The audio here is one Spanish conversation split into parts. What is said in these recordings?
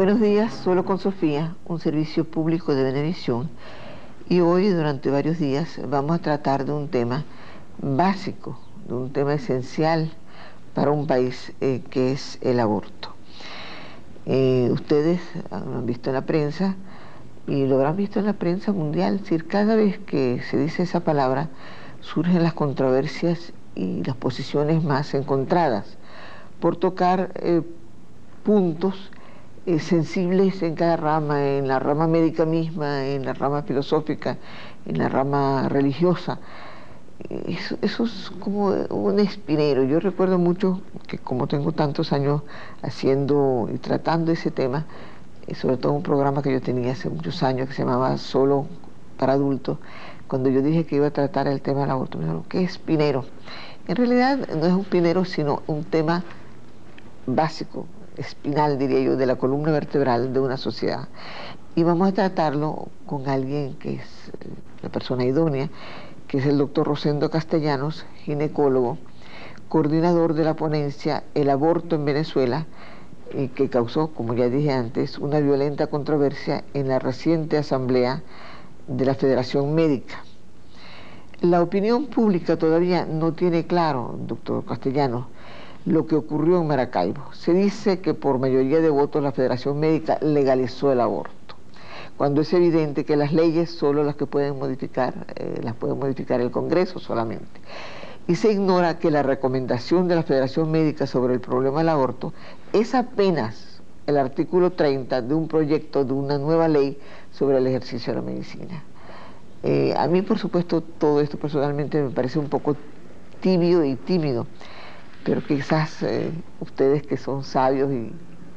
Buenos días, Solo con Sofía, un servicio público de Venevisión. Y hoy, durante varios días, vamos a tratar de un tema básico, de un tema esencial para un país, que es el aborto. Ustedes lo han visto en la prensa y lo habrán visto en la prensa mundial. Es decir, cada vez que se dice esa palabra, surgen las controversias y las posiciones más encontradas por tocar puntos sensibles en cada rama, en la rama médica misma, en la rama filosófica, en la rama religiosa. Eso es como un espinero. Yo recuerdo mucho que, como tengo tantos años haciendo y tratando ese tema, sobre todo un programa que yo tenía hace muchos años que se llamaba Solo para Adultos, cuando yo dije que iba a tratar el tema del aborto, me dijeron, ¿qué espinero? En realidad no es un espinero, sino un tema básico, espinal, diría yo, de la columna vertebral de una sociedad. Y vamos a tratarlo con alguien que es la persona idónea, que es el doctor Rosendo Castellanos, ginecólogo, coordinador de la ponencia El aborto en Venezuela, que causó, como ya dije antes, una violenta controversia en la reciente asamblea de la Federación Médica. La opinión pública todavía no tiene claro, doctor Castellanos, lo que ocurrió en Maracaibo. Se dice que por mayoría de votos la Federación Médica legalizó el aborto, cuando es evidente que las leyes solo las puede modificar el Congreso solamente. Y se ignora que la recomendación de la Federación Médica sobre el problema del aborto es apenas el artículo 30 de un proyecto de una nueva ley sobre el ejercicio de la medicina. A mí, por supuesto, todo esto personalmente me parece un poco tibio y tímido, pero quizás ustedes, que son sabios y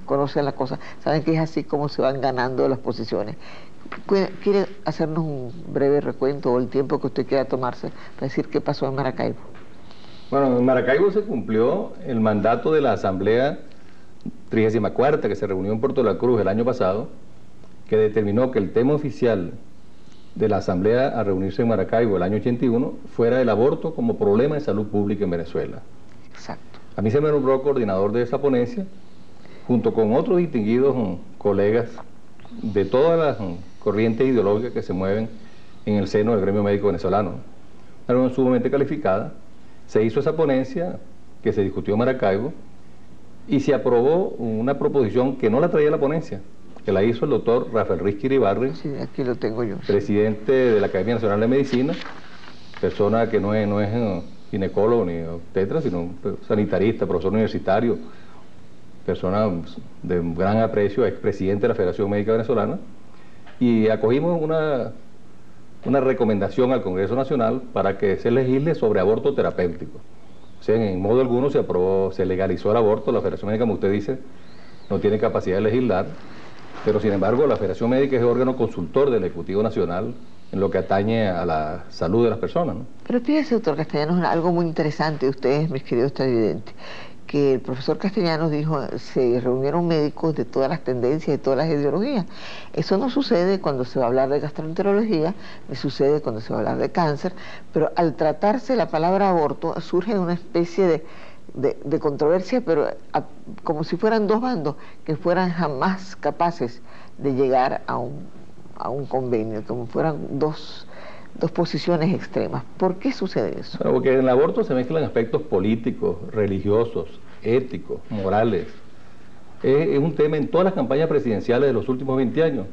conocen las cosas, saben que es así como se van ganando las posiciones. ¿Quiere hacernos un breve recuento o el tiempo que usted quiera tomarse para decir qué pasó en Maracaibo? Bueno, en Maracaibo se cumplió el mandato de la Asamblea 34ª que se reunió en Puerto La Cruz el año pasado, que determinó que el tema oficial de la Asamblea a reunirse en Maracaibo el año 81 fuera el aborto como problema de salud pública en Venezuela. Exacto. A mí se me nombró coordinador de esa ponencia, junto con otros distinguidos colegas de todas las corrientes ideológicas que se mueven en el seno del gremio médico venezolano. Una reunión sumamente calificada. Se hizo esa ponencia que se discutió en Maracaibo y se aprobó una proposición que no la traía la ponencia, que la hizo el doctor Rafael Risky Iribarren. Sí, aquí lo tengo yo. Presidente de la Academia Nacional de Medicina, persona que no es ginecólogo ni obstetra, sino sanitarista, profesor universitario, persona de gran aprecio, expresidente de la Federación Médica Venezolana, y acogimos una recomendación al Congreso Nacional para que se legisle sobre aborto terapéutico. O sea, en modo alguno se aprobó, se legalizó el aborto. La Federación Médica, como usted dice, no tiene capacidad de legislar, pero sin embargo la Federación Médica es el órgano consultor del Ejecutivo Nacional en lo que atañe a la salud de las personas, ¿no? Pero fíjese, doctor Castellanos, algo muy interesante de ustedes, mis queridos televidentes, que el profesor Castellanos dijo, se reunieron médicos de todas las tendencias, de todas las ideologías. Eso no sucede cuando se va a hablar de gastroenterología, ni sucede cuando se va a hablar de cáncer, pero al tratarse la palabra aborto surge una especie de controversia, pero como si fueran dos bandos que fueran jamás capaces de llegar a un convenio, como fueran dos posiciones extremas. ¿Por qué sucede eso? Bueno, porque en el aborto se mezclan aspectos políticos, religiosos, éticos, morales. Es un tema en todas las campañas presidenciales de los últimos 20 años.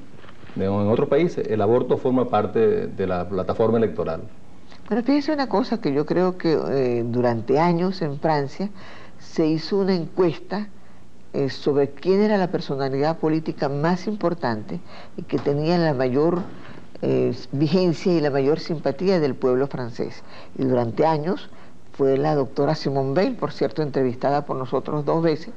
En otros países el aborto forma parte de la plataforma electoral. Pero fíjese una cosa, que yo creo que durante años en Francia se hizo una encuesta sobre quién era la personalidad política más importante y que tenía la mayor vigencia y la mayor simpatía del pueblo francés. Y durante años fue la doctora Simone Veil, por cierto, entrevistada por nosotros 2 veces.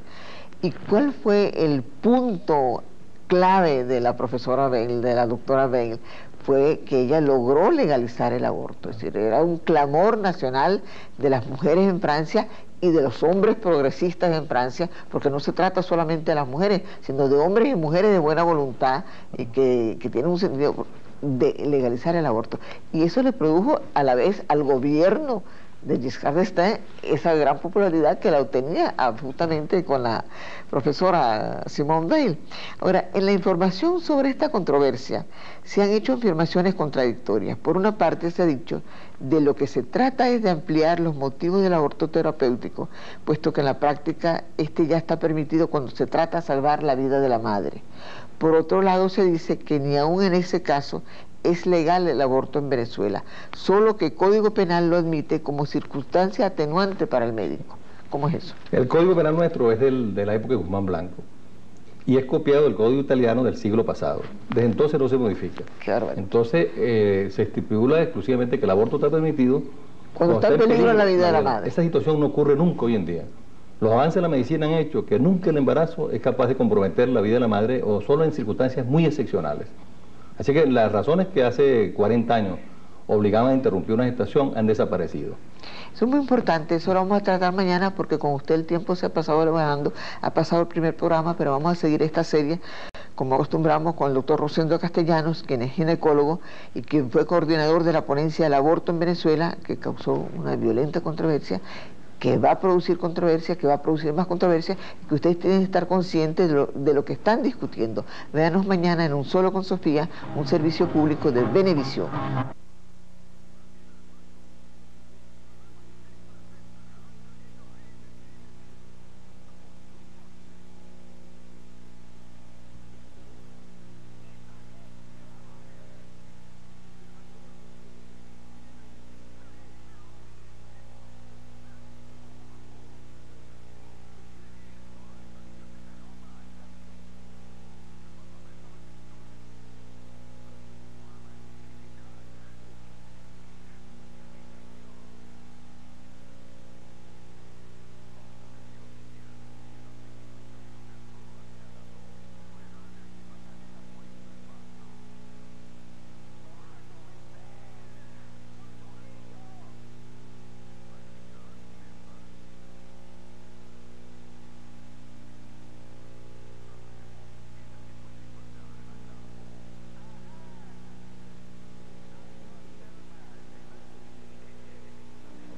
¿Y cuál fue el punto clave de la profesora Veil, de la doctora Veil? Fue que ella logró legalizar el aborto. Es decir, era un clamor nacional de las mujeres en Francia y de los hombres progresistas en Francia, porque no se trata solamente de las mujeres, sino de hombres y mujeres de buena voluntad que tienen un sentido de legalizar el aborto. Y eso le produjo a la vez al gobierno de Giscard d'Estaing, esa gran popularidad que la obtenía justamente con la profesora Simone Weil. Ahora, en la información sobre esta controversia se han hecho afirmaciones contradictorias. Por una parte se ha dicho de lo que se trata es de ampliar los motivos del aborto terapéutico, puesto que en la práctica este ya está permitido cuando se trata de salvar la vida de la madre. Por otro lado se dice que ni aún en ese caso es legal el aborto en Venezuela, solo que el Código Penal lo admite como circunstancia atenuante para el médico. ¿Cómo es eso? El Código Penal nuestro es de la época de Guzmán Blanco y es copiado del Código Italiano del siglo pasado. Desde entonces no se modifica. Claro. Entonces se estipula exclusivamente que el aborto está permitido cuando está en peligro la vida de la madre. Esa situación no ocurre nunca hoy en día. Los avances de la medicina han hecho que nunca el embarazo es capaz de comprometer la vida de la madre o solo en circunstancias muy excepcionales. Así que las razones que hace 40 años obligaban a interrumpir una gestación han desaparecido. Eso es muy importante, eso lo vamos a tratar mañana porque con usted el tiempo se ha pasado volando, ha pasado el primer programa, pero vamos a seguir esta serie como acostumbramos con el doctor Rosendo Castellanos, quien es ginecólogo y quien fue coordinador de la ponencia del aborto en Venezuela, que causó una violenta controversia, que va a producir controversia, que va a producir más controversia, y que ustedes tienen que estar conscientes de lo que están discutiendo. Véanos mañana en Un Solo con Sofía, un servicio público de Venevisión.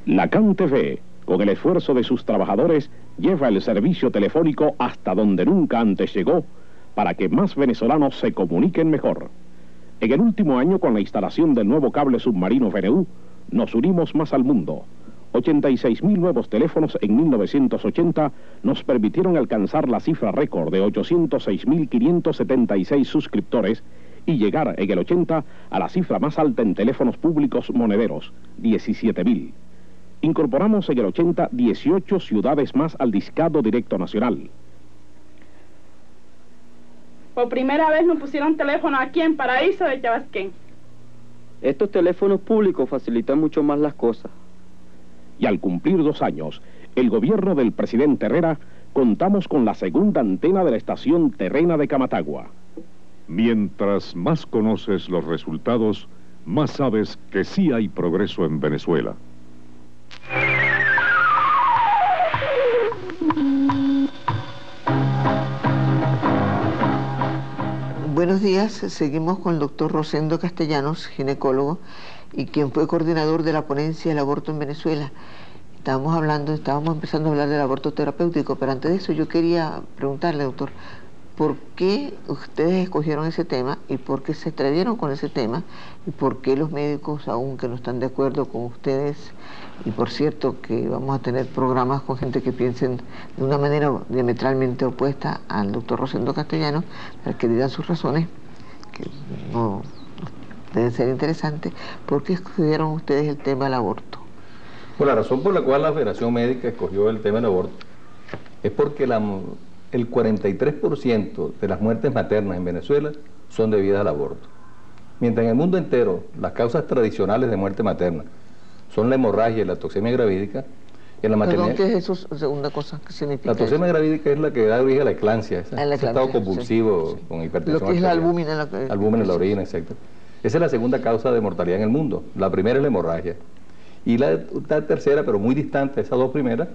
La CAN TV, con el esfuerzo de sus trabajadores, lleva el servicio telefónico hasta donde nunca antes llegó, para que más venezolanos se comuniquen mejor. En el último año, con la instalación del nuevo cable submarino VNU, nos unimos más al mundo. 86.000 nuevos teléfonos en 1980 nos permitieron alcanzar la cifra récord de 806.576 suscriptores y llegar en el 80 a la cifra más alta en teléfonos públicos monederos, 17.000. Incorporamos en el 80 18 ciudades más al discado directo nacional. Por primera vez nos pusieron teléfono aquí en Paraíso de Chabasquén. Estos teléfonos públicos facilitan mucho más las cosas. Y al cumplir 2 años, el gobierno del presidente Herrera, contamos con la segunda antena de la estación terrena de Camatagua. Mientras más conoces los resultados, más sabes que sí hay progreso en Venezuela. Buenos días, seguimos con el doctor Rosendo Castellanos, ginecólogo, y quien fue coordinador de la ponencia del aborto en Venezuela. Estábamos empezando a hablar del aborto terapéutico, pero antes de eso yo quería preguntarle, doctor, ¿por qué ustedes escogieron ese tema y por qué se atrevieron con ese tema y por qué los médicos, aunque no están de acuerdo con ustedes, y por cierto que vamos a tener programas con gente que piensen de una manera diametralmente opuesta al doctor Rosendo Castellanos, para que digan sus razones, que no deben ser interesantes, ¿por qué escogieron ustedes el tema del aborto? Pues la razón por la cual la Federación Médica escogió el tema del aborto es porque el 43% de las muertes maternas en Venezuela son debidas al aborto. Mientras en el mundo entero las causas tradicionales de muerte materna son la hemorragia y la toxemia gravídica, en la maternidad... ¿Qué es eso? Segunda cosa, ¿qué significa? La toxemia gravídica es la que da origen a la eclampsia, ese estado sí. convulsivo con hipertensión Lo que es la albúmina. Albúmina en la orina, exacto. Esa es la segunda causa de mortalidad en el mundo. La primera es la hemorragia. Y la tercera, pero muy distante de esas dos primeras,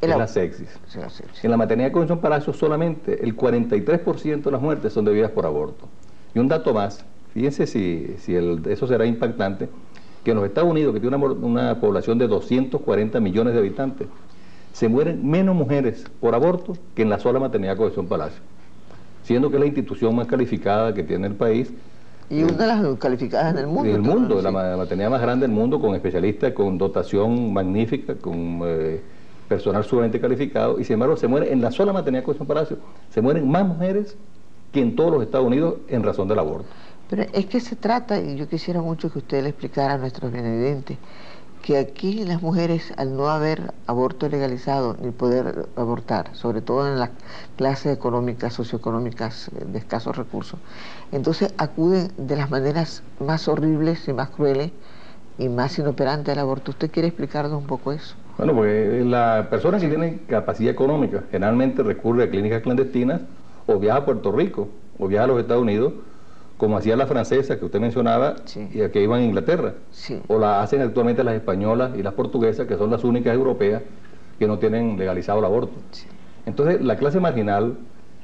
es la sepsis. Sí, la sepsis. En la maternidad de Concepción Palacio solamente el 43% de las muertes son debidas por aborto. Y un dato más, fíjense si eso será impactante, que en los Estados Unidos, que tiene una población de 240 millones de habitantes, se mueren menos mujeres por aborto que en la sola maternidad Concepción Palacio, siendo que es la institución más calificada que tiene el país. Y una de las calificadas en el mundo. En el mundo, la maternidad más grande del mundo, con especialistas, con dotación magnífica, con personal sumamente calificado, y sin embargo se mueren, en la sola maternidad Concepción Palacio, se mueren más mujeres que en todos los Estados Unidos en razón del aborto. Pero es que se trata, y yo quisiera mucho que usted le explicara a nuestros televidentes, que aquí las mujeres, al no haber aborto legalizado ni poder abortar, sobre todo en las clases económicas, socioeconómicas de escasos recursos, entonces acuden de las maneras más horribles y más crueles y más inoperantes al aborto. ¿Usted quiere explicarnos un poco eso? Bueno, porque la persona que tiene capacidad económica generalmente recurre a clínicas clandestinas o viaja a Puerto Rico o viaja a los Estados Unidos, como hacía la francesa que usted mencionaba, sí, y que iban a Inglaterra, sí, o la hacen actualmente las españolas y las portuguesas, que son las únicas europeas que no tienen legalizado el aborto. sí. Entonces, la clase marginal,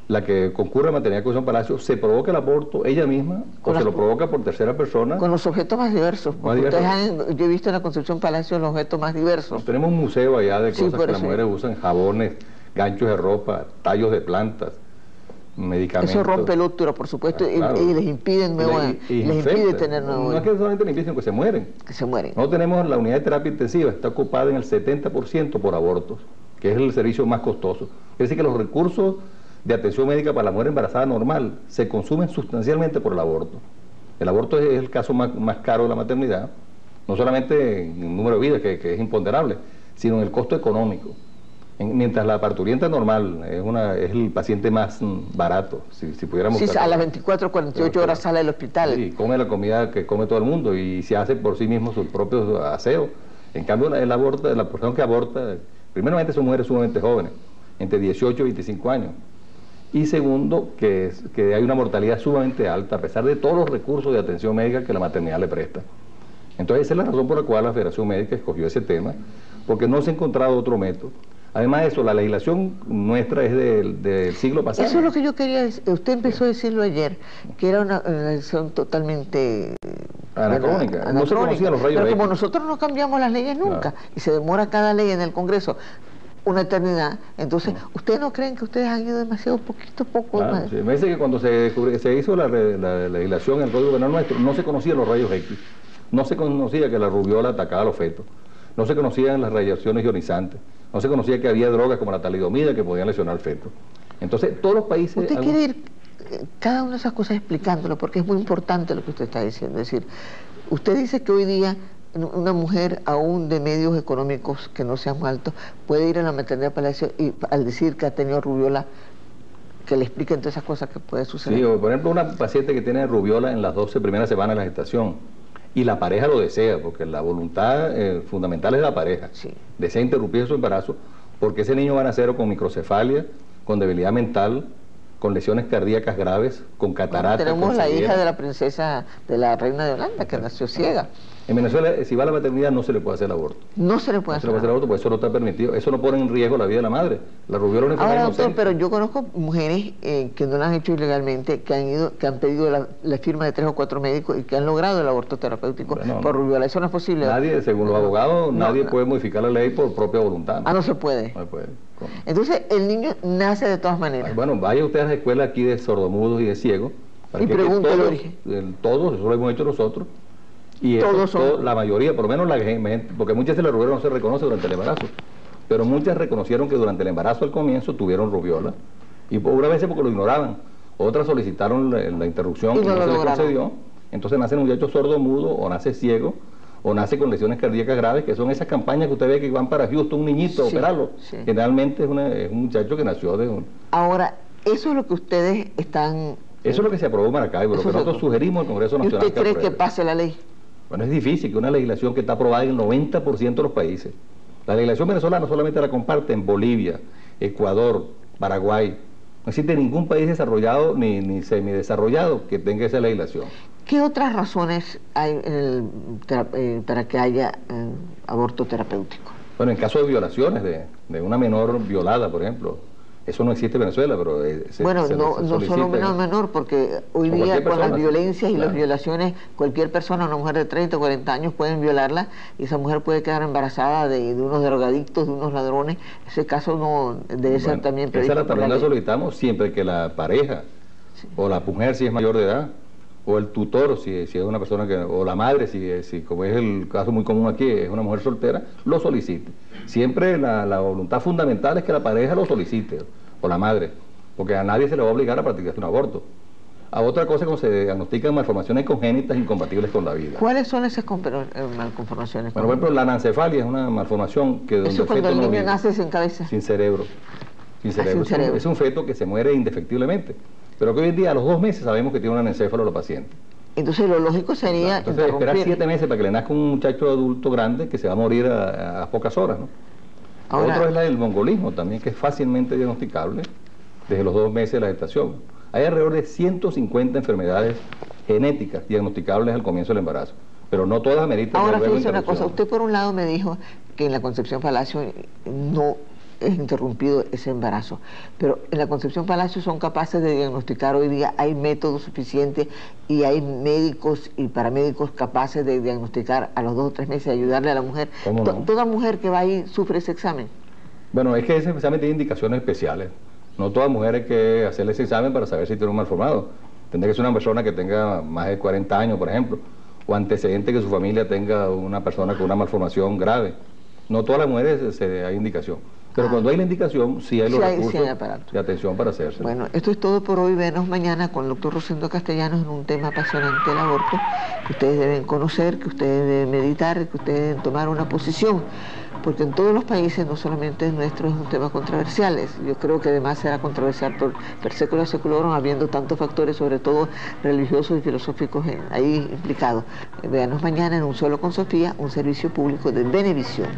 la que concurre a maternidad Concepción Palacio, se provoca el aborto ella misma o se lo provoca por tercera persona. Con los objetos más diversos. Porque yo he visto en la Concepción Palacio los objetos más diversos. Tenemos un museo allá de cosas que las eso. mujeres usan: jabones, ganchos de ropa, tallos de plantas, medicamentos. Eso rompe el útero, por supuesto, claro, y les impide tener nuevo. No es que solamente les impide, sino que se mueren. Que se mueren. No tenemos la unidad de terapia intensiva, está ocupada en el 70% por abortos, que es el servicio más costoso. Es decir, que los recursos de atención médica para la mujer embarazada normal se consumen sustancialmente por el aborto. El aborto es el caso más caro de la maternidad, no solamente en el número de vidas, que es imponderable, sino en el costo económico. Mientras la parturienta normal es el paciente más barato, si pudiéramos... Sí, a las 24 o 48 horas sale del hospital. Sí, come la comida que come todo el mundo y se hace por sí mismo sus propios aseos. En cambio, la persona que aborta, primeramente son mujeres sumamente jóvenes, entre 18 y 25 años. Y segundo, que hay una mortalidad sumamente alta, a pesar de todos los recursos de atención médica que la maternidad le presta. Entonces, esa es la razón por la cual la Federación Médica escogió ese tema, porque no se ha encontrado otro método. Además de eso, la legislación nuestra es del siglo pasado. Eso es lo que yo quería decir. Usted empezó a decirlo ayer, que era una legislación totalmente anacrónica. No se conocían los rayos Pero X. como nosotros no cambiamos las leyes nunca, claro, y se demora cada ley en el Congreso una eternidad, entonces, ¿ustedes no creen que ustedes han ido demasiado poquito a poco? Claro, sí. Me dice que cuando se hizo la legislación en el Código Penal nuestro, no se conocían los rayos X, no se conocía que la rubiola atacaba a los fetos, no se conocían las radiaciones ionizantes, no se conocía que había drogas como la talidomida que podían lesionar al feto. Entonces, todos los países... Usted quiere ir cada una de esas cosas explicándolo, porque es muy importante lo que usted está diciendo. Es decir, usted dice que hoy día una mujer, aún de medios económicos que no sean altos, puede ir a la maternidad Palacio y al decir que ha tenido rubiola, que le expliquen todas esas cosas que puede suceder. Sí, o por ejemplo, una paciente que tiene rubiola en las 12 primeras semanas de la gestación, y la pareja lo desea, porque la voluntad fundamental es la pareja. Sí. Desea interrumpir su embarazo, porque ese niño va a nacer con microcefalia, con debilidad mental, con lesiones cardíacas graves, con catarata. Tenemos la hija de la princesa, de la reina de Holanda, que nació ciega. En Venezuela, si va a la maternidad, no se le puede hacer el aborto. No se le puede hacer el aborto, porque eso no está permitido. Eso no pone en riesgo la vida de la madre. La rubiola es una enfermedad inocente. Doctor, pero yo conozco mujeres que no lo han hecho ilegalmente, que han pedido la firma de 3 o 4 médicos y que han logrado el aborto terapéutico por rubiola. Eso no es posible. Nadie, según los abogados, nadie puede modificar la ley por propia voluntad. No se puede. No se puede. Entonces, el niño nace de todas maneras. Bueno, vaya usted a las escuelas aquí de sordomudos y de ciegos. Y pregunte el origen. Todos, eso lo hemos hecho nosotros. Y la mayoría, por lo menos la gente, porque muchas de las rubiolas no se reconoce durante el embarazo, pero muchas reconocieron que durante el embarazo al comienzo tuvieron rubiola, y una vez porque lo ignoraban, otras solicitaron la interrupción y no se les concedió. Entonces nace un muchacho sordomudo, o nace ciego, o nace con lesiones cardíacas graves, que son esas campañas que usted ve que van para Houston, un niñito, a operarlo. Sí. Generalmente es un muchacho que nació de un... Ahora, eso es lo que ustedes están... Eso es lo que se aprobó en Maracaibo, lo que nosotros sugerimos al Congreso Nacional. ¿Y usted cree que pase la ley? Bueno, es difícil que una legislación que está aprobada en el 90% de los países. La legislación venezolana solamente la comparten Bolivia, Ecuador, Paraguay. No existe ningún país desarrollado ni semidesarrollado que tenga esa legislación. ¿Qué otras razones hay para que haya aborto terapéutico? Bueno, en caso de violaciones de una menor violada, por ejemplo, Eso no existe en Venezuela, pero bueno, no solo menor, porque hoy día con las violencias y las violaciones, cualquier persona, una mujer de 30 o 40 años pueden violarla y esa mujer puede quedar embarazada de unos drogadictos, de unos ladrones. Ese caso no debe ser también previsto. Esa también la solicitamos siempre que la pareja o la mujer si es mayor de edad, o el tutor si es una persona que, o la madre si como es el caso muy común aquí, es una mujer soltera, lo solicite. Siempre la voluntad fundamental es que la pareja lo solicite, o la madre, porque a nadie se le va a obligar a practicar un aborto. A otra cosa, cuando se diagnostican malformaciones congénitas incompatibles con la vida. ¿Cuáles son esas malformaciones? Bueno, por ejemplo, la anencefalia es una malformación que donde eso cuando el niño nace sin cabeza. Sin cerebro. Sin cerebro. Es un feto que se muere indefectiblemente. Pero que hoy en día, a los 2 meses, sabemos que tiene un anencéfalo la paciente. Entonces lo lógico sería esperar 7 meses para que le nazca un muchacho adulto grande que se va a morir a pocas horas, ¿no? Ahora, otro es la del mongolismo también, que es fácilmente diagnosticable desde los 2 meses de la gestación. Hay alrededor de 150 enfermedades genéticas diagnosticables al comienzo del embarazo, pero no todas ameritan. Ahora fíjese una cosa, usted por un lado me dijo que en la Concepción Palacio no es interrumpido ese embarazo, pero en la Concepción Palacio son capaces de diagnosticar hoy día, hay métodos suficientes y hay médicos y paramédicos capaces de diagnosticar a los 2 o 3 meses, ayudarle a la mujer. ¿Cómo no? Toda mujer que va ahí sufre ese examen. Bueno, es que ese examen tiene indicaciones especiales. No toda mujer hay que hacerle ese examen para saber si tiene un malformado. Tendría que ser una persona que tenga más de 40 años, por ejemplo, o antecedente que su familia tenga una persona con una malformación grave. No todas las mujeres hay indicación. Pero cuando hay la indicación, sí hay los recursos de atención para hacerse. Bueno, esto es todo por hoy. Venos mañana con el doctor Rosendo Castellanos en un tema apasionante, el aborto, que ustedes deben conocer, que ustedes deben meditar, que ustedes deben tomar una posición, porque en todos los países, no solamente el nuestro, es un tema controversial. Yo creo que además será controversial per secula seculorum, habiendo tantos factores, sobre todo religiosos y filosóficos ahí implicados. Veanos mañana en Un Solo con Sofía, un servicio público de Venevisión.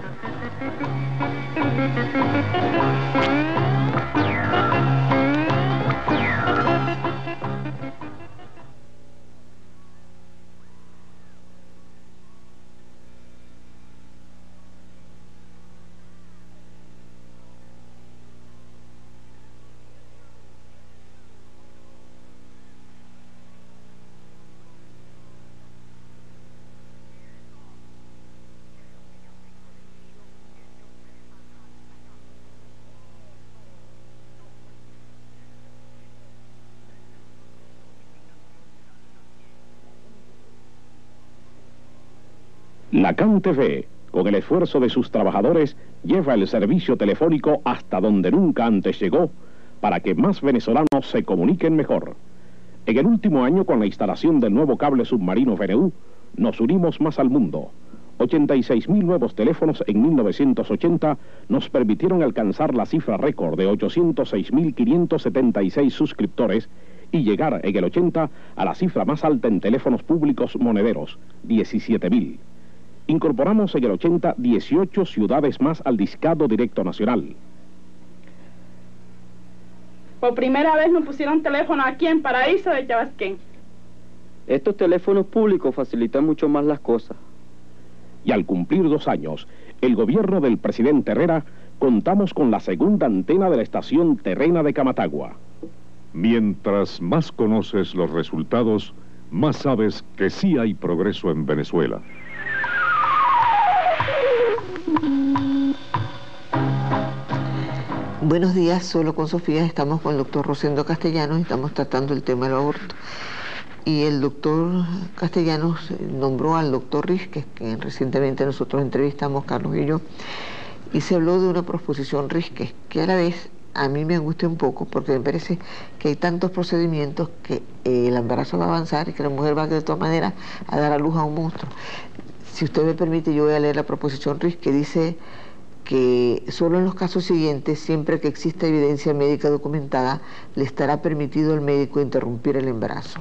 La CAN TV, con el esfuerzo de sus trabajadores, lleva el servicio telefónico hasta donde nunca antes llegó, para que más venezolanos se comuniquen mejor. En el último año, con la instalación del nuevo cable submarino VNU, nos unimos más al mundo. 86.000 nuevos teléfonos en 1980 nos permitieron alcanzar la cifra récord de 806.576 suscriptores y llegar en el 80 a la cifra más alta en teléfonos públicos monederos, 17.000. Incorporamos en el 80 18 ciudades más al discado directo nacional. Por primera vez nos pusieron teléfono aquí en Paraíso de Chabasquén. Estos teléfonos públicos facilitan mucho más las cosas. Y al cumplir 2 años, el gobierno del presidente Herrera, contamos con la segunda antena de la estación terrena de Camatagua. Mientras más conoces los resultados, más sabes que sí hay progreso en Venezuela. Buenos días, Solo con Sofía. Estamos con el doctor Rosendo Castellanos y estamos tratando el tema del aborto. Y el doctor Castellanos nombró al doctor Rizquez, que recientemente nosotros entrevistamos, Carlos y yo, y se habló de una proposición Rizquez, que a la vez a mí me angustia un poco, porque me parece que hay tantos procedimientos que el embarazo va a avanzar y que la mujer va de todas maneras a dar a luz a un monstruo. Si usted me permite, yo voy a leer la proposición Rizquez, que dice que solo en los casos siguientes, siempre que exista evidencia médica documentada, le estará permitido al médico interrumpir el embarazo.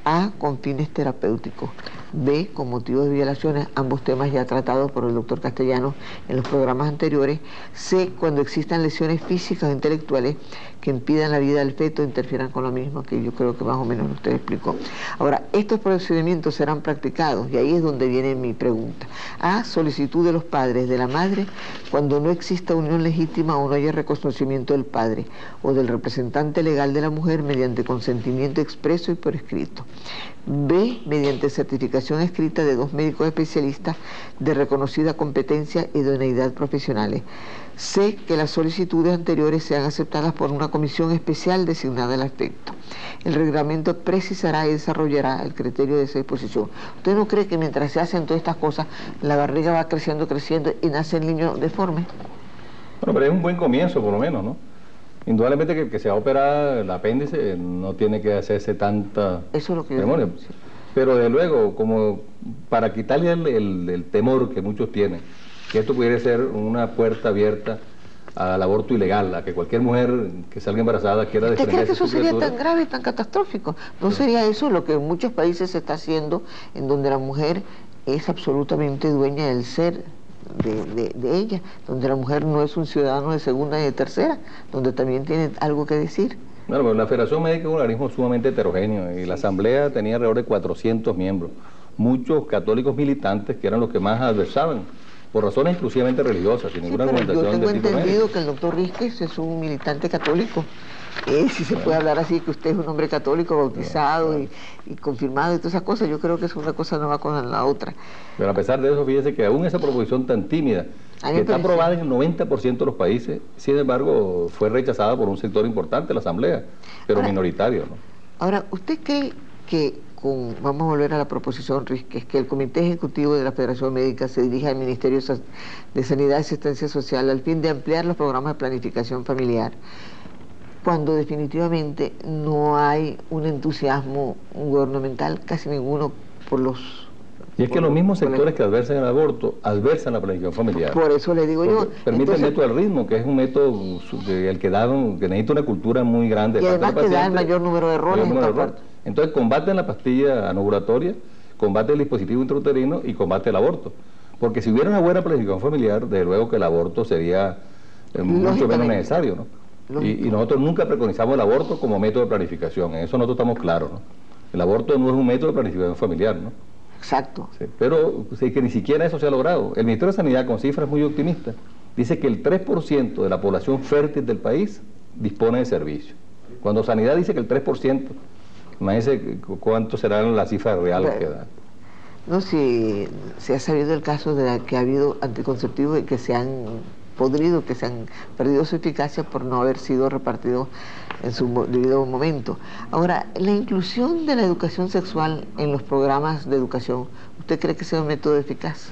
A, con fines terapéuticos. B, con motivos de violaciones, ambos temas ya tratados por el doctor Castellanos en los programas anteriores. C, cuando existan lesiones físicas o intelectuales que impidan la vida del feto, interfieran con lo mismo, que yo creo que más o menos usted explicó. Ahora, estos procedimientos serán practicados, y ahí es donde viene mi pregunta. A, solicitud de los padres, de la madre, cuando no exista unión legítima o no haya reconocimiento del padre o del representante legal de la mujer mediante consentimiento expreso y por escrito. B, mediante certificación escrita de 2 médicos especialistas de reconocida competencia y idoneidad profesionales. C, que las solicitudes anteriores sean aceptadas por una comisión especial designada al respecto. El reglamento precisará y desarrollará el criterio de esa disposición. ¿Usted no cree que mientras se hacen todas estas cosas, la barriga va creciendo y nace el niño deforme? Bueno, pero es un buen comienzo, por lo menos, ¿no? Indudablemente que se va a operar el apéndice, no tiene que hacerse tanta ceremonia. Sí. Pero de luego, como para quitarle el temor que muchos tienen, que esto pudiera ser una puerta abierta al aborto ilegal, a que cualquier mujer que salga embarazada quiera ¿Usted cree que eso sería criatura. tan grave y tan catastrófico? ¿No sería eso lo que en muchos países se está haciendo, en donde la mujer es absolutamente dueña del ser de ella, donde la mujer no es un ciudadano de segunda y de tercera, donde también tiene algo que decir? Bueno, pues la Federación Médica es un organismo sumamente heterogéneo y la Asamblea tenía alrededor de 400 miembros, muchos católicos militantes que eran los que más adversaban, por razones exclusivamente religiosas, sin ninguna argumentación de tipo yo tengo entendido médico. que el doctor Rísquez es un militante católico. Si se puede hablar así, que usted es un hombre católico bautizado y confirmado y todas esas cosas, yo creo que una cosa no va con la otra. Pero a pesar de eso, fíjese que aún esa proposición tan tímida, que está aprobada en el 90% de los países, sin embargo, fue rechazada por un sector importante de la Asamblea, pero minoritario, ¿no? Ahora, ¿usted cree que vamos a volver a la proposición Rísquez, que el Comité Ejecutivo de la Federación Médica se dirija al Ministerio de Sanidad y Asistencia Social al fin de ampliar los programas de planificación familiar, cuando definitivamente no hay un entusiasmo gubernamental, casi ninguno, por los... Y es que los mismos sectores que adversan el aborto, adversan la planificación familiar. Por eso le digo yo... Permite el método del ritmo, que es un método que necesita una cultura muy grande. Y además que da el mayor número de errores en esta parte. Entonces combaten la pastilla anovulatoria, combate el dispositivo intrauterino y combate el aborto. Porque si hubiera una buena planificación familiar, desde luego que el aborto sería mucho menos necesario, ¿no? Y nosotros nunca preconizamos el aborto como método de planificación, en eso nosotros estamos claros, ¿no? El aborto no es un método de planificación familiar, ¿no? Exacto. Sí, pero que ni siquiera eso se ha logrado. El Ministerio de Sanidad, con cifras muy optimistas, dice que el 3% de la población fértil del país dispone de servicio. Cuando Sanidad dice que el 3%, imagínense cuánto será la cifra real que da. No, si se ha sabido el caso de que ha habido anticonceptivos y que se han podrido, que se han perdido su eficacia por no haber sido repartidos en su debido momento. Ahora, la inclusión de la educación sexual en los programas de educación, ¿usted cree que sea un método eficaz?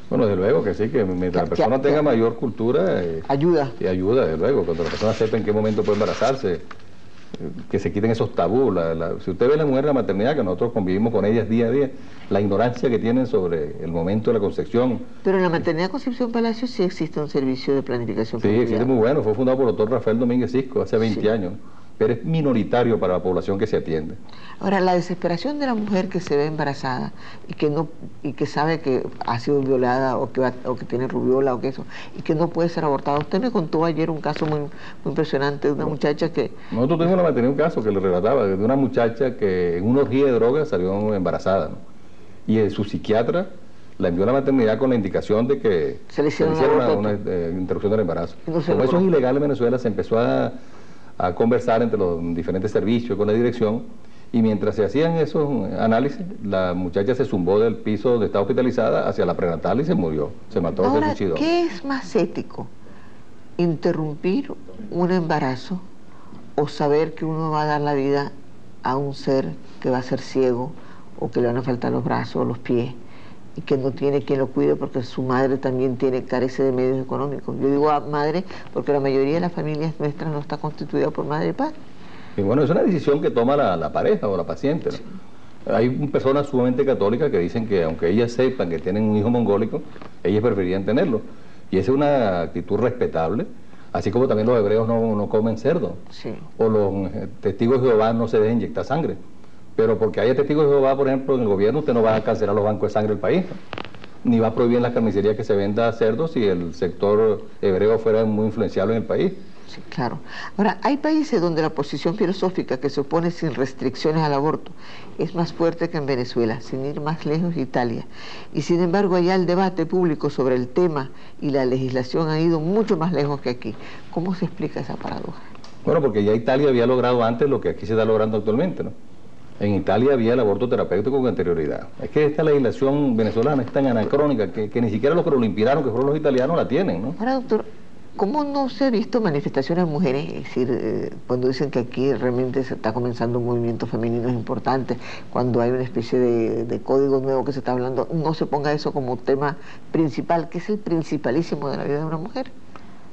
Bueno, desde luego que sí, que mientras la persona tenga mayor cultura... ayuda. Y ayuda, desde luego, cuando la persona sepa en qué momento puede embarazarse, que se quiten esos tabús. Si usted ve a la mujer en la maternidad, que nosotros convivimos con ellas día a día, la ignorancia que tienen sobre el momento de la concepción. Pero en la maternidad Concepción Palacio sí existe un servicio de planificación familiar. Sí, existe muy bueno, fue fundado por el doctor Rafael Domínguez Cisco hace 20 años, pero es minoritario para la población que se atiende. Ahora, la desesperación de la mujer que se ve embarazada y que sabe que ha sido violada o que tiene rubiola o que eso, y que no puede ser abortada. Usted me contó ayer un caso muy impresionante de una muchacha que... Nosotros tuvimos en la maternidad un caso que le relataba, de una muchacha que en una orgía de drogas salió embarazada, ¿no? Y su psiquiatra la envió a la maternidad con la indicación de que se le hiciera una interrupción del embarazo. No Como eso es ilegal en Venezuela, se empezó a conversar entre los diferentes servicios con la dirección, y mientras se hacían esos análisis, la muchacha se zumbó del piso donde estaba hospitalizada hacia la prenatal y se murió, se mató, se suicidó. ¿Qué es más ético? ¿Interrumpir un embarazo o saber que uno va a dar la vida a un ser que va a ser ciego o que le van a faltar los brazos o los pies y que no tiene quien lo cuide porque su madre también carece de medios económicos? Yo digo madre porque la mayoría de las familias nuestras no está constituida por madre y padre. Y bueno, es una decisión que toma la pareja o la paciente, ¿no? Sí. Hay personas sumamente católicas que dicen que aunque ellas sepan que tienen un hijo mongólico, ellas preferirían tenerlo. Y esa es una actitud respetable, así como también los hebreos no comen cerdo. Sí. O los testigos de Jehová no se dejan inyectar sangre. Pero porque haya testigos de Jehová, por ejemplo, en el gobierno, usted no va a cancelar los bancos de sangre del país, ¿no? Ni va a prohibir en las carnicerías que se venda cerdo si el sector hebreo fuera muy influenciable en el país. Sí, claro. Ahora, hay países donde la posición filosófica que se opone sin restricciones al aborto es más fuerte que en Venezuela, sin ir más lejos, Italia. Y sin embargo, allá el debate público sobre el tema y la legislación ha ido mucho más lejos que aquí. ¿Cómo se explica esa paradoja? Bueno, porque ya Italia había logrado antes lo que aquí se está logrando actualmente, ¿no? En Italia había el aborto terapéutico con anterioridad. Es que esta legislación venezolana es tan anacrónica que ni siquiera los que lo inspiraron, que fueron los italianos, la tienen, ¿no? Ahora, doctor, ¿cómo no se ha visto manifestaciones de mujeres? Es decir, cuando dicen que aquí realmente se está comenzando un movimiento femenino importante, cuando hay una especie de código nuevo que se está hablando, no se ponga eso como tema principal, que es el principalísimo de la vida de una mujer.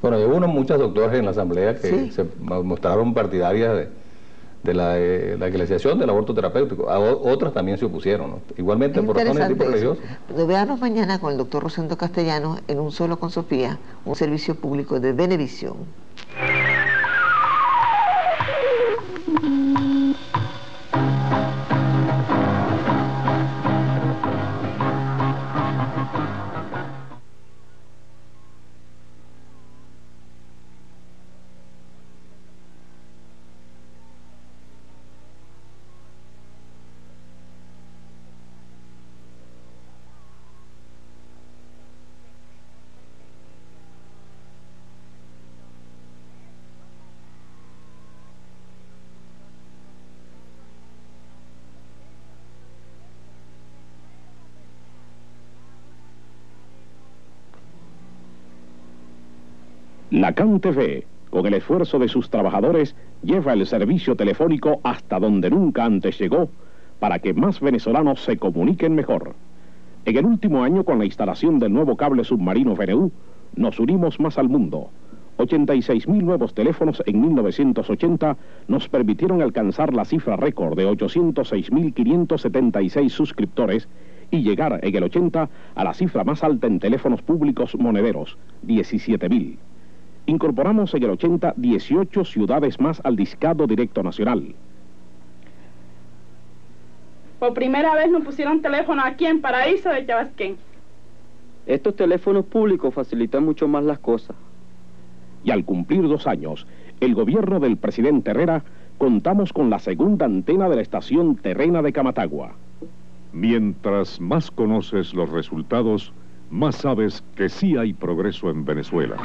Bueno, hubo muchas doctoras en la asamblea que Sí. se mostraron partidarias de la legalización del aborto terapéutico. Otras también se opusieron, ¿no? Igualmente Es por razones de tipo interesante religioso. eso. Veamos mañana con el doctor Rosendo Castellanos en Un Solo con Sofía, un servicio público de Venevisión. Lacan TV, con el esfuerzo de sus trabajadores, lleva el servicio telefónico hasta donde nunca antes llegó, para que más venezolanos se comuniquen mejor. En el último año, con la instalación del nuevo cable submarino VNU, nos unimos más al mundo. 86.000 nuevos teléfonos en 1980 nos permitieron alcanzar la cifra récord de 806.576 suscriptores y llegar en el 80 a la cifra más alta en teléfonos públicos monederos, 17.000. Incorporamos en el 80 18 ciudades más al discado directo nacional. Por primera vez nos pusieron teléfono aquí en Paraíso de Chabasquén. Estos teléfonos públicos facilitan mucho más las cosas. Y al cumplir 2 años, el gobierno del presidente Herrera, contamos con la segunda antena de la estación terrena de Camatagua. Mientras más conoces los resultados, más sabes que sí hay progreso en Venezuela.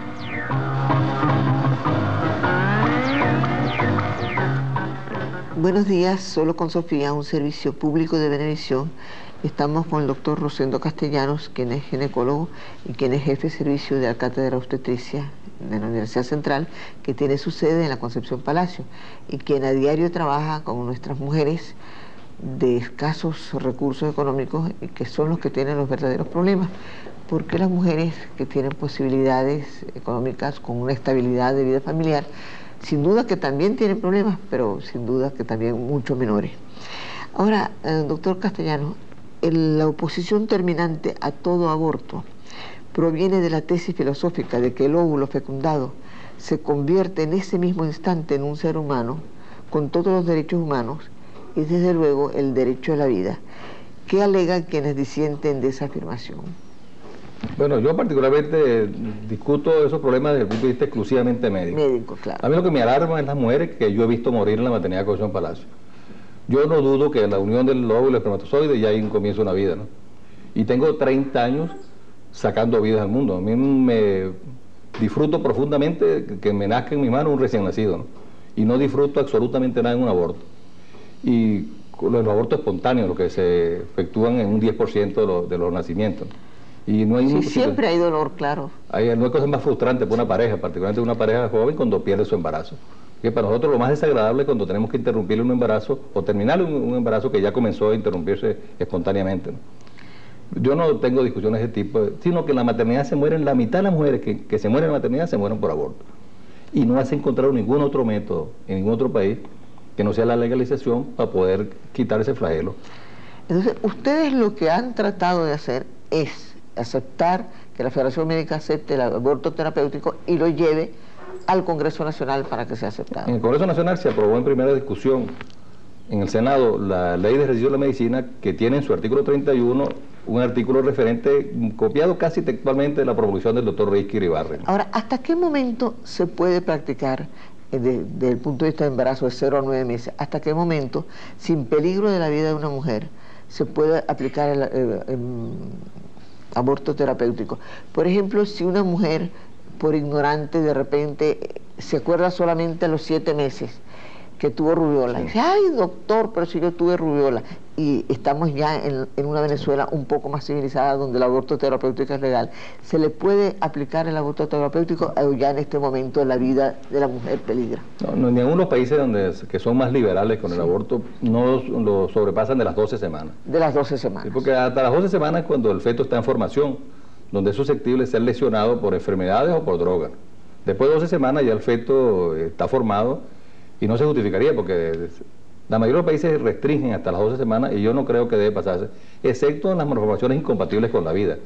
Buenos días, Solo con Sofía, un servicio público de Venevisión. Estamos con el doctor Rosendo Castellanos, quien es ginecólogo y quien es jefe de servicio de la Cátedra de Obstetricia de la Universidad Central, que tiene su sede en la Concepción Palacio, y quien a diario trabaja con nuestras mujeres de escasos recursos económicos y que son los que tienen los verdaderos problemas. Porque las mujeres que tienen posibilidades económicas con una estabilidad de vida familiar, sin duda que también tienen problemas, pero sin duda que también mucho menores. Ahora, doctor Castellanos, la oposición terminante a todo aborto proviene de la tesis filosófica de que el óvulo fecundado se convierte en ese mismo instante en un ser humano, con todos los derechos humanos, y desde luego el derecho a la vida. ¿Qué alegan quienes disienten de esa afirmación? Bueno, yo particularmente discuto esos problemas desde el punto de vista exclusivamente médico. Médico, claro. A mí lo que me alarma es las mujeres que yo he visto morir en la maternidad de Concepción Palacio. Yo no dudo que en la unión del óvulo y el espermatozoide ya hay un comienzo de una vida, ¿no? Y tengo 30 años sacando vidas al mundo. A mí me disfruto profundamente que me nazca en mi mano un recién nacido, ¿no? Y no disfruto absolutamente nada en un aborto. Y los abortos espontáneos, los que se efectúan en un 10% de los nacimientos. Y no hay Sí, siempre hay dolor, claro. no hay cosa más frustrante para una pareja, particularmente una pareja joven, cuando pierde su embarazo. Que para nosotros lo más desagradable es cuando tenemos que interrumpirle un embarazo o terminar un embarazo que ya comenzó a interrumpirse espontáneamente, ¿no? Yo no tengo discusiones de ese tipo, sino que en la maternidad se mueren, la mitad de las mujeres que se mueren en la maternidad se mueren por aborto. Y no has encontrado ningún otro método en ningún otro país que no sea la legalización para poder quitar ese flagelo. Entonces, ustedes lo que han tratado de hacer es aceptar que la Federación Médica acepte el aborto terapéutico y lo lleve al Congreso Nacional para que sea aceptado. En el Congreso Nacional se aprobó en primera discusión en el Senado la Ley de Ejercicio de la Medicina, que tiene en su artículo 31 un artículo referente, copiado casi textualmente de la promulgación del doctor Risky Iribarren. Ahora, ¿hasta qué momento se puede practicar, desde el punto de vista de embarazo de 0 a 9 meses, hasta qué momento, sin peligro de la vida de una mujer, se puede aplicar el aborto terapéutico? Por ejemplo, si una mujer, por ignorante, de repente se acuerda solamente a los 7 meses que tuvo rubiola, y dice, ay doctor, pero si yo tuve rubiola, y estamos ya en una Venezuela un poco más civilizada, donde el aborto terapéutico es legal, ¿se le puede aplicar el aborto terapéutico o ya en este momento la vida de la mujer peligra? No, en algunos países que son más liberales con el aborto no lo sobrepasan de las 12 semanas. De las 12 semanas. Sí, porque hasta las 12 semanas es cuando el feto está en formación, donde es susceptible de ser lesionado por enfermedades o por drogas. Después de 12 semanas ya el feto está formado y no se justificaría, porque la mayoría de los países restringen hasta las 12 semanas y yo no creo que debe pasarse, excepto en las malformaciones incompatibles con la vida,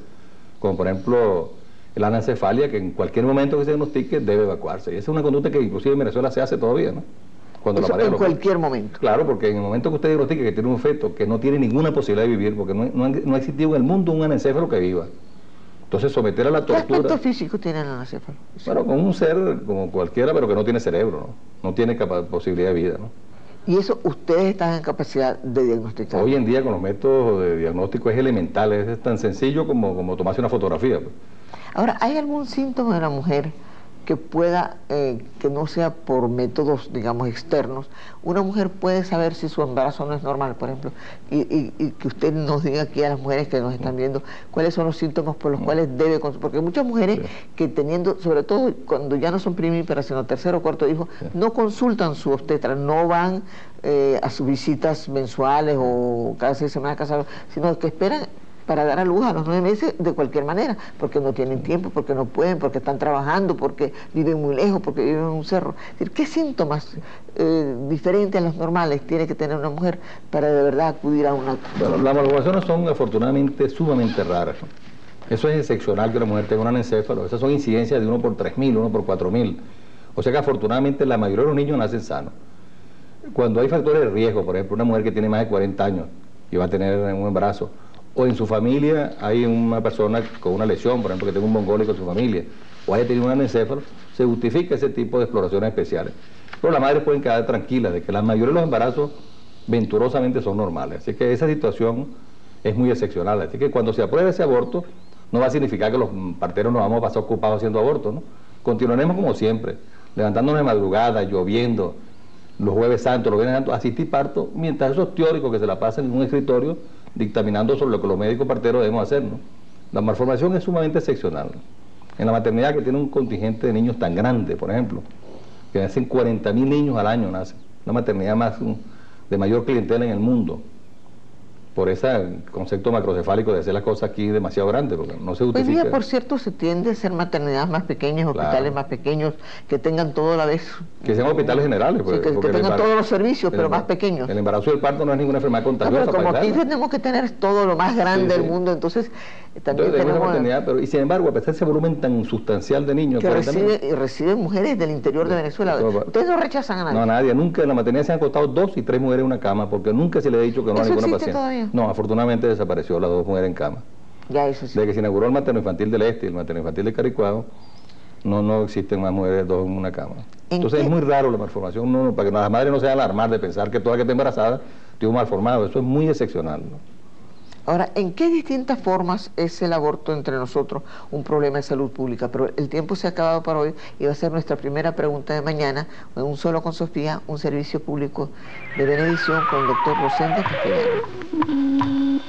como por ejemplo la anencefalia, que en cualquier momento que se diagnostique debe evacuarse. Y esa es una conducta que inclusive en Venezuela se hace todavía, ¿no? Cuando Eso la pareja en cualquier momento. Claro, porque en el momento que usted diagnostique que tiene un feto que no tiene ninguna posibilidad de vivir, porque no ha existido en el mundo un anencéfalo que viva. Entonces someter a la ¿Qué tortura... aspecto físico tiene el anencéfalo? Bueno, con un ser como cualquiera, pero que no tiene cerebro, ¿no? No tiene posibilidad de vida, ¿no? Y eso ustedes están en capacidad de diagnosticar. Hoy en día con los métodos de diagnóstico es elemental, es tan sencillo como tomarse una fotografía, pues. Ahora, ¿hay algún síntoma de la mujer que pueda, que no sea por métodos, digamos, externos? Una mujer puede saber si su embarazo no es normal, por ejemplo, y que usted nos diga aquí a las mujeres que nos están viendo cuáles son los síntomas por los cuales debe consultar, porque muchas mujeres que teniendo, sobre todo cuando ya no son primíparas, sino tercero o cuarto hijo, no consultan su obstetra, no van a sus visitas mensuales o cada 6 semanas casados, sino que esperan para dar a luz a los 9 meses de cualquier manera, porque no tienen tiempo, porque no pueden, porque están trabajando, porque viven muy lejos, porque viven en un cerro. Es decir, ¿qué síntomas diferentes a los normales tiene que tener una mujer para de verdad acudir a una... Bueno, las malformaciones son afortunadamente sumamente raras, ¿no? Eso es excepcional que una mujer tenga un anencéfalo. Esas son incidencias de 1 por 3.000, 1 por 4.000. O sea que afortunadamente la mayoría de los niños nacen sanos. Cuando hay factores de riesgo, por ejemplo, una mujer que tiene más de 40 años y va a tener un embarazo, o en su familia hay una persona con una lesión, por ejemplo, que tenga un mongólico en su familia, o haya tenido un anencéfalo, se justifica ese tipo de exploraciones especiales. Pero las madres pueden quedar tranquilas de que la mayoría de los embarazos venturosamente son normales. Así que esa situación es muy excepcional. Así que cuando se apruebe ese aborto, no va a significar que los parteros nos vamos a pasar ocupados haciendo abortos, ¿no? Continuaremos como siempre, levantándonos de madrugada, lloviendo, los jueves santos, los viernes santos, asistir parto, mientras esos teóricos que se la pasan en un escritorio dictaminando sobre lo que los médicos parteros debemos hacer, ¿no? La malformación es sumamente excepcional, ¿no? En la maternidad, que tiene un contingente de niños tan grande, por ejemplo, que nacen 40.000 niños al año, nace una maternidad de mayor clientela en el mundo, por ese concepto macrocefálico de hacer las cosas aquí demasiado grandes, porque no se justifica. Hoy día, por cierto, se tiende a ser maternidades más pequeñas, hospitales más pequeños, que tengan todo a la vez. Que sean hospitales generales. Sí, que tengan todos los servicios, pero más pequeños. El embarazo y el parto no es ninguna enfermedad contagiosa. No, pero como aquí tenemos que tener todo lo más grande del mundo, entonces también tenemos... Pero, y sin embargo, a pesar de ese volumen tan sustancial de niños... Que reciben mujeres del interior de Venezuela. Ustedes no rechazan a nadie. No, a nadie. Nunca en la maternidad se han acostado 2 y 3 mujeres en una cama, porque nunca se le ha dicho que no a ninguna paciente. Todavía? No, afortunadamente desapareció las 2 mujeres en cama. Ya, eso sí. Desde que se inauguró el materno infantil del Este y el materno infantil de Caricuado, no existen más mujeres 2 en una cama. Entonces es muy raro la malformación, para que las madres no se vayan a alarmar de pensar que toda la que está embarazada tiene un malformado. Eso es muy excepcional, ¿no? Ahora, ¿en qué distintas formas es el aborto entre nosotros un problema de salud pública? Pero el tiempo se ha acabado para hoy y va a ser nuestra primera pregunta de mañana, en Un Solo con Sofía, un servicio público de Venevisión con el doctor Rosendo Castellano.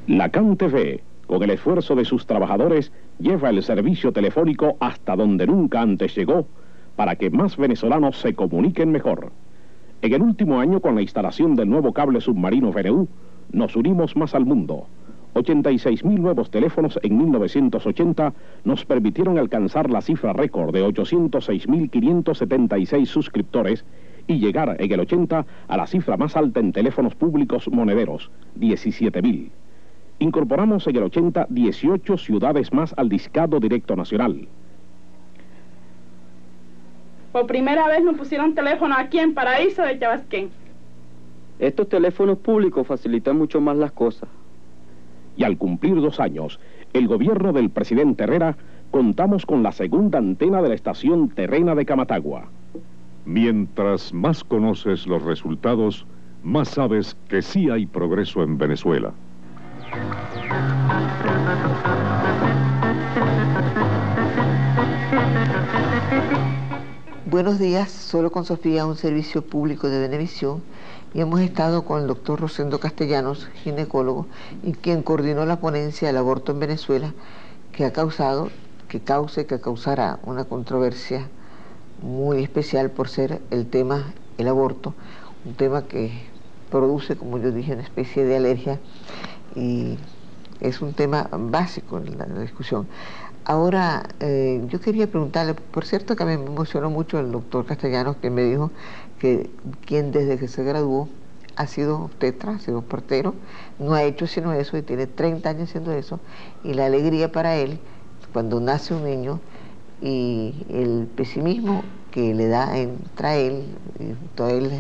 Lacan TV, con el esfuerzo de sus trabajadores, lleva el servicio telefónico hasta donde nunca antes llegó, para que más venezolanos se comuniquen mejor. En el último año, con la instalación del nuevo cable submarino VNU, nos unimos más al mundo. 86.000 nuevos teléfonos en 1980 nos permitieron alcanzar la cifra récord de 806.576 suscriptores y llegar en el 80 a la cifra más alta en teléfonos públicos monederos, 17.000. Incorporamos en el 80 18 ciudades más al discado directo nacional. Por primera vez nos pusieron teléfono aquí en Paraíso de Chabasquén. Estos teléfonos públicos facilitan mucho más las cosas. Y al cumplir 2 años, el gobierno del presidente Herrera, contamos con la segunda antena de la estación terrena de Camatagua. Mientras más conoces los resultados, más sabes que sí hay progreso en Venezuela. Buenos días, Solo con Sofía, un servicio público de Venevisión, y hemos estado con el doctor Rosendo Castellanos, ginecólogo, y quien coordinó la ponencia del aborto en Venezuela, que causará una controversia muy especial por ser el aborto, un tema que produce, como yo dije, una especie de alergia, y es un tema básico en la discusión. Ahora, yo quería preguntarle, por cierto que a mí me emocionó mucho el doctor Castellanos, que me dijo que quien desde que se graduó ha sido obstetra, ha sido partero, no ha hecho sino eso y tiene 30 años haciendo eso, y la alegría para él cuando nace un niño y el pesimismo que le da entra él,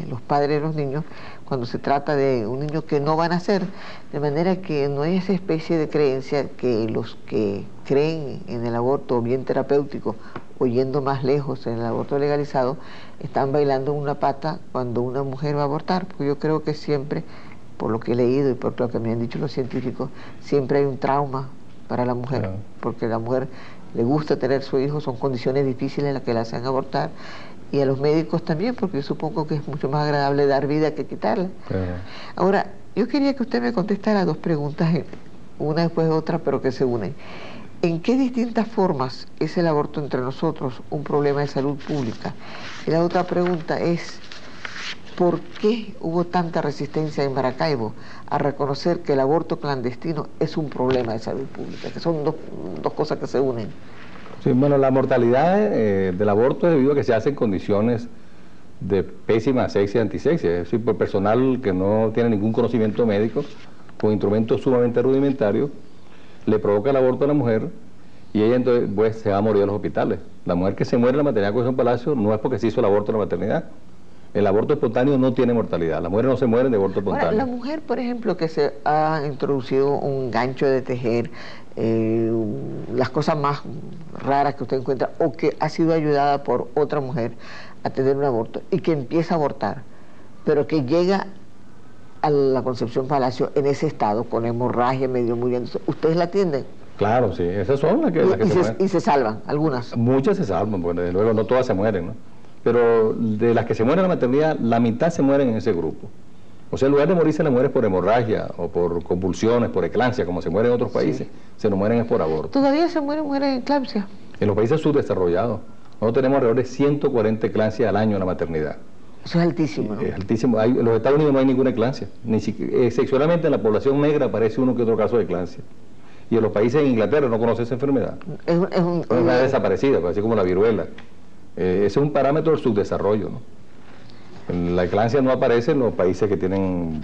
los padres de los niños, cuando se trata de un niño que no va a nacer, de manera que no hay esa especie de creencia que los que creen en el aborto bien terapéutico o yendo más lejos en el aborto legalizado, están bailando en una pata cuando una mujer va a abortar, porque yo creo que siempre, por lo que he leído y por lo que me han dicho los científicos, siempre hay un trauma para la mujer, porque la mujer le gusta tener su hijo, son condiciones difíciles las que la hacen abortar, y a los médicos también, porque yo supongo que es mucho más agradable dar vida que quitarla. Ahora, yo quería que usted me contestara 2 preguntas, una después de otra, pero que se unen. ¿En qué distintas formas es el aborto entre nosotros un problema de salud pública? Y la otra pregunta es, ¿por qué hubo tanta resistencia en Maracaibo a reconocer que el aborto clandestino es un problema de salud pública? Que son dos cosas que se unen. Sí, bueno, la mortalidad del aborto es debido a que se hace en condiciones de pésima asepsia y antisepsia, es decir, por personal que no tiene ningún conocimiento médico, con instrumentos sumamente rudimentarios, le provoca el aborto a la mujer y ella entonces pues, se va a morir en los hospitales. La mujer que se muere en la maternidad Concepción Palacio no es porque se hizo el aborto en la maternidad. El aborto espontáneo no tiene mortalidad. Las mujeres no se mueren de aborto espontáneo. Ahora, la mujer, por ejemplo, que se ha introducido un gancho de tejer, las cosas más raras que usted encuentra, o que ha sido ayudada por otra mujer a tener un aborto y que empieza a abortar, pero que llega a la Concepción Palacio en ese estado, con hemorragia, medio muriendo, ¿ustedes la atienden? Claro, sí, esas son las que se mueren. Y se salvan, algunas. Muchas se salvan, bueno, desde luego no todas se mueren, ¿no? Pero de las que se mueren en la maternidad, la mitad se mueren en ese grupo. O sea, en lugar de morirse las mujeres por hemorragia o por convulsiones, por eclampsia, como se mueren en otros países, se nos mueren es por aborto. ¿Todavía se mueren mujeres en eclampsia? En los países subdesarrollados, nosotros tenemos alrededor de 140 eclampsias al año en la maternidad. Eso es altísimo, ¿no? Es altísimo. En los Estados Unidos no hay ninguna eclampsia. Excepcionalmente en la población negra aparece uno que otro caso de eclampsia. Y en los países de Inglaterra no conoce esa enfermedad. Es una desaparecida, así como la viruela. Ese es un parámetro del subdesarrollo, ¿no? La eclampsia no aparece en los países que tienen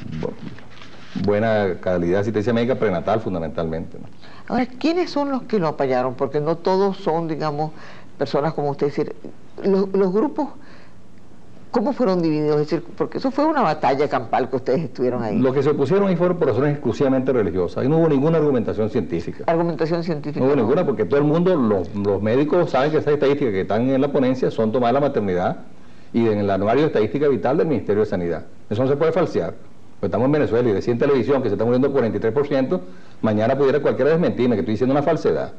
buena calidad de asistencia médica prenatal, fundamentalmente, ¿no? Ahora, ¿quiénes son los que lo apoyaron? Porque no todos son, digamos, personas como usted. Es decir, los grupos, ¿cómo fueron divididos? Es decir, porque eso fue una batalla campal que ustedes estuvieron ahí. Lo que se opusieron ahí fueron por razones exclusivamente religiosas. Ahí no hubo ninguna argumentación científica. Argumentación científica. No hubo ninguna, porque todo el mundo, los médicos saben que esas estadísticas que están en la ponencia son tomadas de la maternidad y en el anuario de estadística vital del Ministerio de Sanidad. Eso no se puede falsear. Pues estamos en Venezuela y decía en televisión que se está muriendo el 43%, mañana pudiera cualquiera desmentirme que estoy diciendo una falsedad.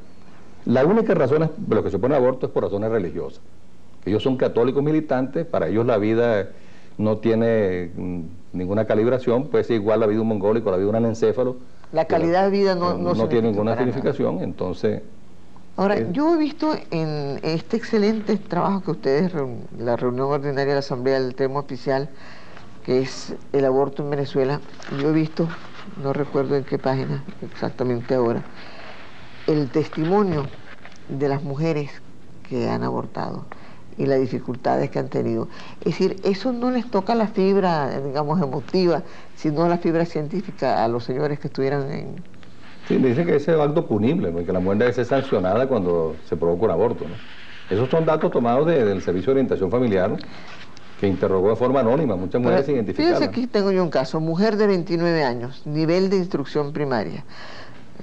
La única razón de lo que se opone al aborto es por razones religiosas. Ellos son católicos militantes, para ellos la vida no tiene ninguna calibración, puede ser igual la vida de un mongólico, la vida de un anencéfalo, La calidad de vida no tiene ninguna para nada. significación, entonces... Ahora, yo he visto en este excelente trabajo que ustedes, la reunión ordinaria de la Asamblea del tema oficial, que es el aborto en Venezuela, yo he visto, no recuerdo en qué página exactamente ahora, el testimonio de las mujeres que han abortado y las dificultades que han tenido. Es decir, eso no les toca la fibra, digamos, emotiva, sino la fibra científica a los señores que estuvieran en... Sí, dicen que ese es acto punible, porque la mujer debe ser sancionada cuando se provoca un aborto, ¿no? Esos son datos tomados del Servicio de Orientación Familiar, ¿no?, que interrogó de forma anónima, muchas mujeres sin identificar. Fíjense, aquí tengo yo un caso, mujer de 29 años, nivel de instrucción primaria.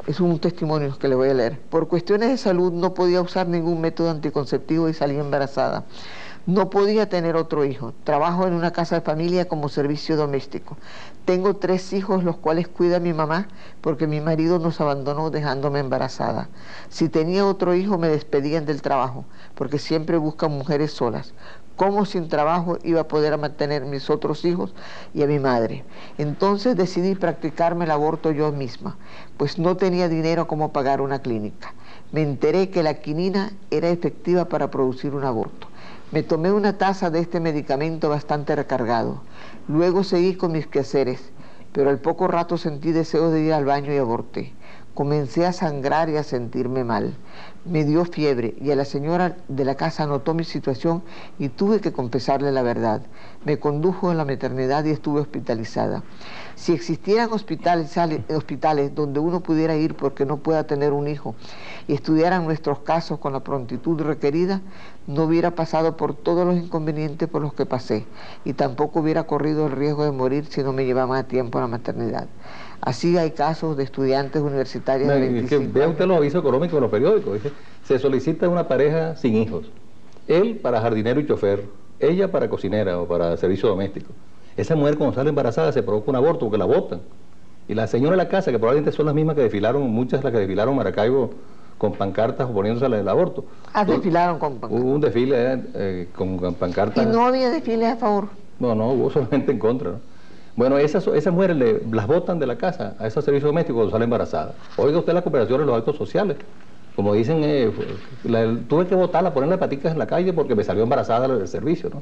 Es un testimonio que le voy a leer. Por cuestiones de salud no podía usar ningún método anticonceptivo y salí embarazada. No podía tener otro hijo. Trabajo en una casa de familia como servicio doméstico. Tengo 3 hijos, los cuales cuida mi mamá, porque mi marido nos abandonó dejándome embarazada. Si tenía otro hijo me despedían del trabajo, porque siempre buscan mujeres solas. ¿Cómo sin trabajo iba a poder mantener mis otros hijos y a mi madre? Entonces decidí practicarme el aborto yo misma, pues no tenía dinero como pagar una clínica. Me enteré que la quinina era efectiva para producir un aborto. Me tomé una taza de este medicamento bastante recargado. Luego seguí con mis quehaceres, pero al poco rato sentí deseo de ir al baño y aborté. Comencé a sangrar y a sentirme mal. Me dio fiebre y a la señora de la casa notó mi situación y tuve que confesarle la verdad. Me condujo a la maternidad y estuve hospitalizada. Si existieran hospitales donde uno pudiera ir porque no pueda tener un hijo y estudiaran nuestros casos con la prontitud requerida, no hubiera pasado por todos los inconvenientes por los que pasé y tampoco hubiera corrido el riesgo de morir si no me llevaba a tiempo a la maternidad. Así hay casos de estudiantes universitarios de 25 años. Vea usted los avisos económicos en los periódicos. Dice, se solicita una pareja sin hijos. Él para jardinero y chofer, ella para cocinera o para servicio doméstico. Esa mujer cuando sale embarazada se provoca un aborto porque la botan. Y la señora de la casa, que probablemente son las mismas que desfilaron, muchas de las que desfilaron en Maracaibo con pancartas oponiéndose al aborto. Desfilaron con pancartas. Hubo un desfile con pancartas. ¿Y no había desfiles a favor? No, hubo solamente en contra, ¿no? Bueno, esas mujeres las botan de la casa a esos servicios domésticos cuando salen embarazadas. Oiga usted las cooperaciones, los actos sociales. Como dicen, tuve que botarla, ponerle paticas en la calle porque me salió embarazada del servicio, ¿no?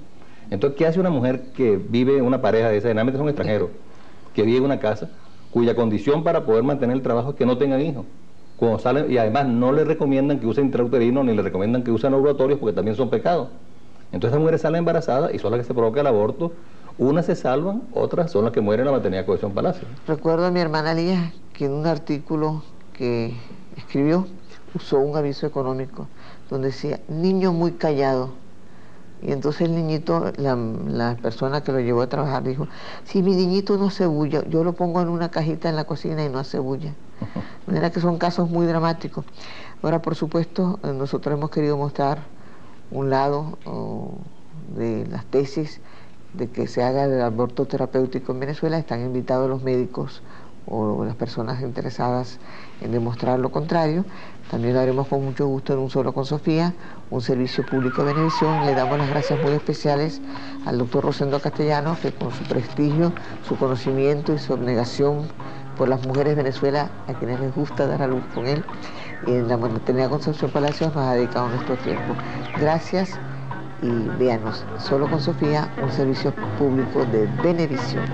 Entonces, ¿qué hace una mujer que vive en una pareja de esa? Generalmente son extranjeros, que vive en una casa, cuya condición para poder mantener el trabajo es que no tengan hijos. Cuando salen, y además no le recomiendan que usen intrauterino ni le recomiendan que usen ovulatorios porque también son pecados. Entonces las mujeres salen embarazadas y son las que se provoca el aborto. Unas se salvan, otras son las que mueren en la maternidad Cohesión Palacio. Recuerdo a mi hermana Lía que en un artículo que escribió usó un aviso económico donde decía, niño muy callado. Y entonces el niñito, la persona que lo llevó a trabajar dijo, si mi niñito no se bulla, yo lo pongo en una cajita en la cocina y no hace bulla. De manera que son casos muy dramáticos. Ahora, por supuesto, nosotros hemos querido mostrar un lado de las tesis de que se haga el aborto terapéutico en Venezuela. Están invitados los médicos o las personas interesadas en demostrar lo contrario. También lo haremos con mucho gusto en Un Solo con Sofía, un servicio público de Venevisión. Le damos las gracias muy especiales al doctor Rosendo Castellanos, que con su prestigio, su conocimiento y su abnegación por las mujeres de Venezuela, a quienes les gusta dar a luz con él, y en la maternidad Concepción Palacios nos ha dedicado nuestro tiempo. Gracias y véanos, Solo con Sofía, un servicio público de Venevisión.